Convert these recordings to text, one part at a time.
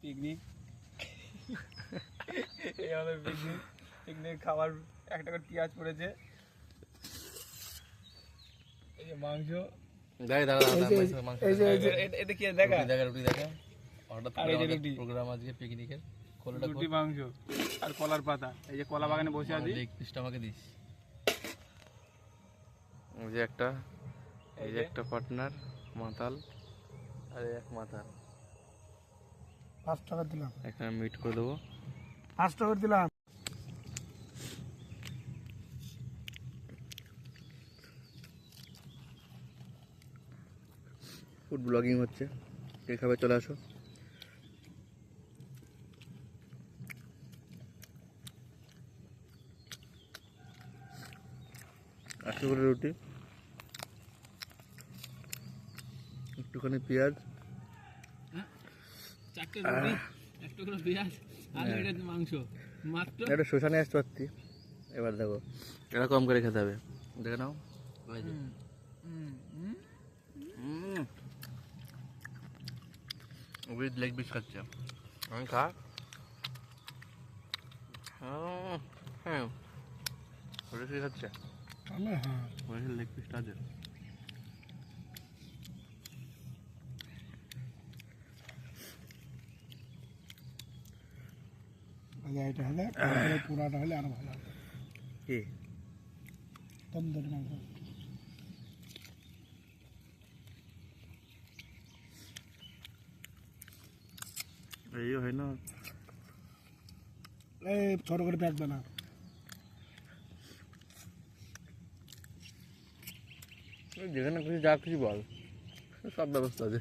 Picnic এই আমাদের picnic খাবার একটা করে পেঁয়াজ পড়েছে, এই যে মাংস, এটা কি দেখা রুটি দেখা হঠাৎ প্রোগ্রাম আজকে পিকনিকের, রুটি মাংস আর কলার পাতা। এই যে কলা বাগানে বসে আছি, লেগ পিসটা আমাকে দিস। এই যে একটা পার্টনার মাতাল আর এক মাতাল, 5 টাকা দিলাম, এখানে মিট করে দেবো। 5 টাকা দিলাম। ফুড ব্লগিং হচ্ছে, কে খাবে চলে আসো। একটু করে রুটি, একটুখানি পেঁয়াজ, 4টে রুটি, একটু করে পেঁয়াজ আর এটা মাংস মাত্র। একটা শসা নিয়ে আসতে পারতি। এবার দেখো এটা কম করে খেতে হবে, দেখে নাও। উইথ লেগ পিস খাচ্ছে, আমি খা। হ্যাঁ ওটা কি খাচ্ছে, লেগ পিসটা আছে। এটা হলে পুরাটা হলে আরো ভালো হবে। কি তন্দুরি মাংস এই হয় না, এই ছোট করে প্যাক বানা। যেখানে খুশি যা খুশি বল, সব ব্যবস্থা আছে।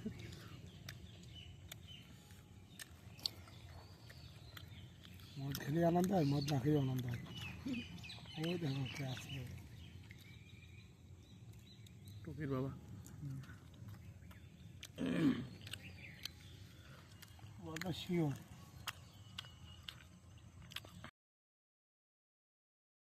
মদ খেলে আনন্দ হয়, মদ না খেলে আনন্দ হয়। ওই দেখো কে আসছে, টুকির বাবা। মদটা শিওর।